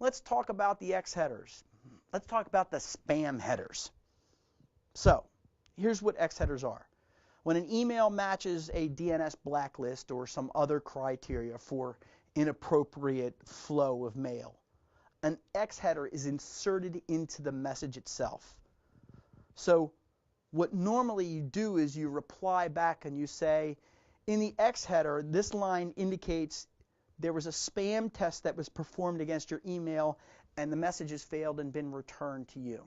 let's talk about the X headers. Let's talk about the spam headers. So here's what X headers are. When an email matches a DNS blacklist or some other criteria for inappropriate flow of mail, an X header is inserted into the message itself. So what normally you do is you reply back and you say, in the X header, this line indicates there was a spam test that was performed against your email and the message has failed and been returned to you.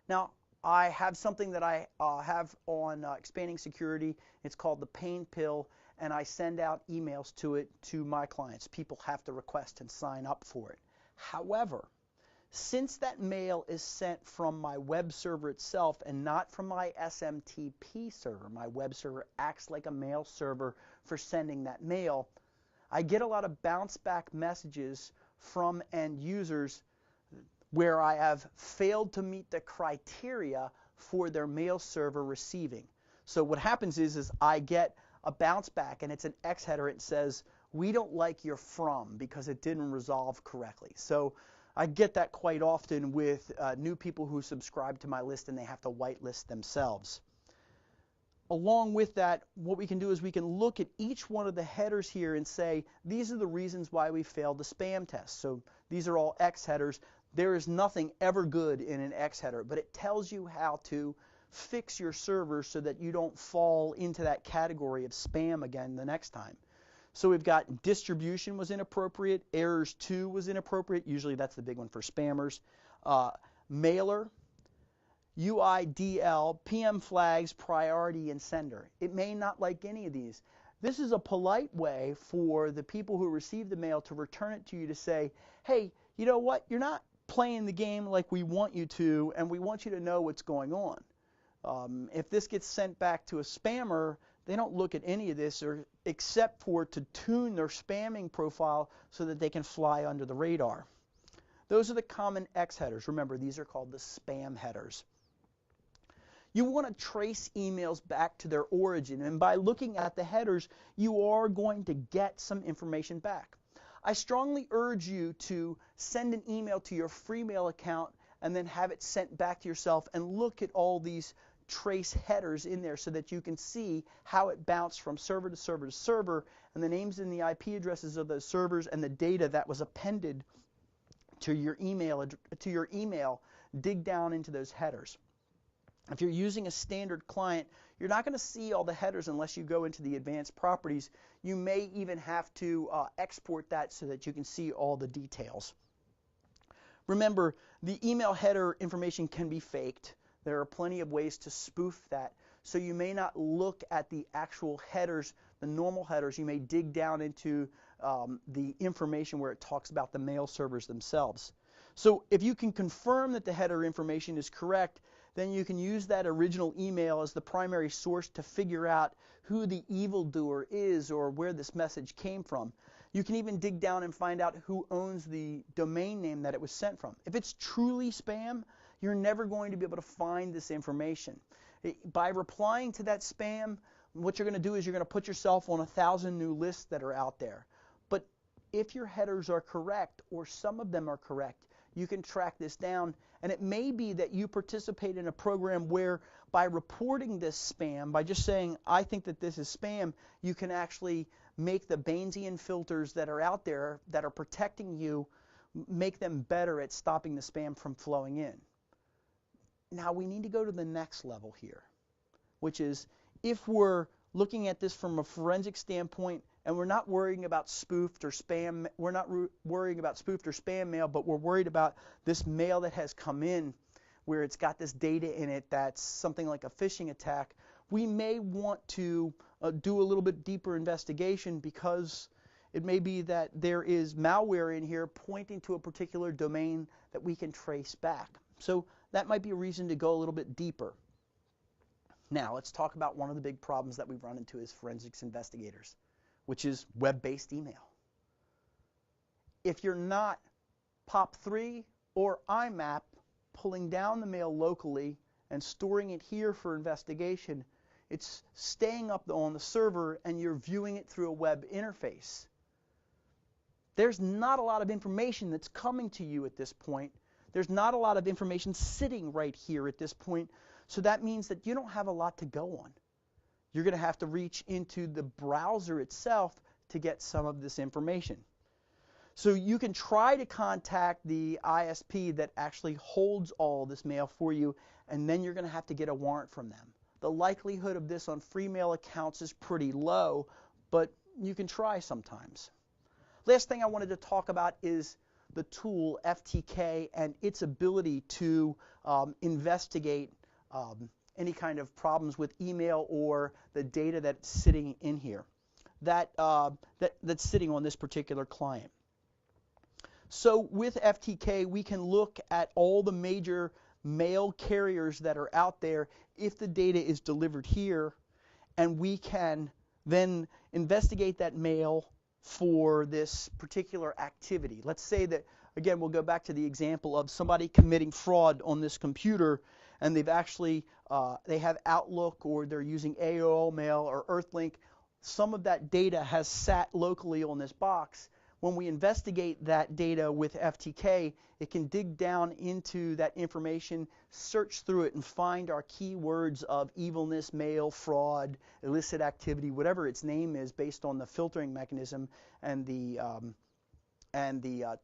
Now, I have something that I have on Expanding Security. It's called the Pain Pill, and I send out emails to it to my clients. People have to request and sign up for it. However, since that mail is sent from my web server itself and not from my SMTP server, my web server acts like a mail server for sending that mail, I get a lot of bounce back messages from end users where I have failed to meet the criteria for their mail server receiving. So what happens is I get a bounce back and it's an X header. It says, we don't like your from because it didn't resolve correctly. So I get that quite often with new people who subscribe to my list and they have to whitelist themselves. Along with that, what we can do is we can look at each one of the headers here and say, these are the reasons why we failed the spam test. So these are all X headers. There is nothing ever good in an X header, but it tells you how to fix your server so that you don't fall into that category of spam again the next time. So we've got distribution was inappropriate, errors 2 was inappropriate, usually that's the big one for spammers, mailer, UIDL, PM flags, priority, and sender. It may not like any of these. This is a polite way for the people who receive the mail to return it to you to say, hey, you know what, you're not playing the game like we want you to, and we want you to know what's going on. If this gets sent back to a spammer, they don't look at any of this except for to tune their spamming profile so that they can fly under the radar. Those are the common X headers. Remember, these are called the spam headers. You want to trace emails back to their origin, and by looking at the headers, you are going to get some information back. I strongly urge you to send an email to your free mail account and then have it sent back to yourself and look at all these trace headers in there so that you can see how it bounced from server to server to server and the names and the IP addresses of those servers and the data that was appended to your email. Dig down into those headers. If you're using a standard client, you're not going to see all the headers unless you go into the advanced properties. You may even have to export that so that you can see all the details. Remember, the email header information can be faked. There are plenty of ways to spoof that. So you may not look at the actual headers, the normal headers. You may dig down into the information where it talks about the mail servers themselves. So if you can confirm that the header information is correct, then you can use that original email as the primary source to figure out who the evildoer is or where this message came from. You can even dig down and find out who owns the domain name that it was sent from. If it's truly spam, you're never going to be able to find this information. By replying to that spam, what you're going to do is you're going to put yourself on 1,000 new lists that are out there. But if your headers are correct, or some of them are correct, you can track this down, and it may be that you participate in a program where by reporting this spam, by just saying, I think that this is spam, you can actually make the Bayesian filters that are out there that are protecting you, make them better at stopping the spam from flowing in. Now we need to go to the next level here, which is if we're looking at this from a forensic standpoint, and we're not worrying about spoofed or spam, we're not worrying about spoofed or spam mail, but we're worried about this mail that has come in where it's got this data in it that's something like a phishing attack, we may want to do a little bit deeper investigation because it may be that there is malware in here pointing to a particular domain that we can trace back. So that might be a reason to go a little bit deeper. Now let's talk about one of the big problems that we've run into as forensics investigators, which is web-based email. If you're not POP3 or IMAP pulling down the mail locally and storing it here for investigation, it's staying up on the server and you're viewing it through a web interface. There's not a lot of information that's coming to you at this point. There's not a lot of information sitting right here at this point. So that means that you don't have a lot to go on. You're going to have to reach into the browser itself to get some of this information. So you can try to contact the ISP that actually holds all this mail for you, and then you're going to have to get a warrant from them. The likelihood of this on free mail accounts is pretty low, but you can try sometimes. Last thing I wanted to talk about is the tool FTK and its ability to investigate any kind of problems with email or the data that's sitting in here, that's sitting on this particular client. So with FTK, we can look at all the major mail carriers that are out there if the data is delivered here, and we can then investigate that mail for this particular activity. Let's say that, again, we'll go back to the example of somebody committing fraud on this computer, and they've actually, they have Outlook, or they're using AOL Mail or Earthlink. Some of that data has sat locally on this box. When we investigate that data with FTK, it can dig down into that information, search through it, and find our keywords of evilness, mail, fraud, illicit activity, whatever its name is, based on the filtering mechanism and the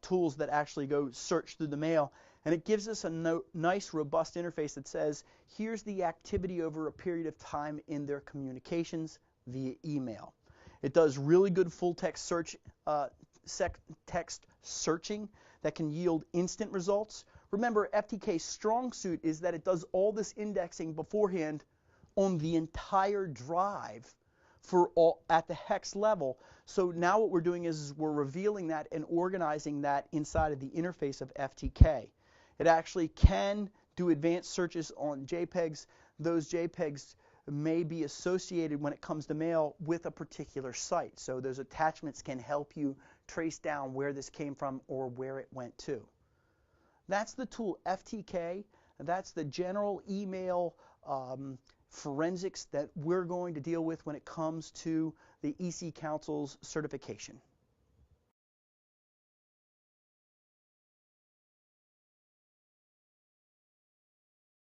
tools that actually go search through the mail. And it gives us a nice, robust interface that says, here's the activity over a period of time in their communications via email. It does really good full text search, text searching that can yield instant results. Remember, FTK's strong suit is that it does all this indexing beforehand on the entire drive for all at the hex level. So now what we're doing is we're revealing that and organizing that inside of the interface of FTK. It actually can do advanced searches on JPEGs. Those JPEGs may be associated when it comes to mail with a particular site. So those attachments can help you trace down where this came from or where it went to. That's the tool FTK. That's the general email forensics that we're going to deal with when it comes to the EC Council's certification.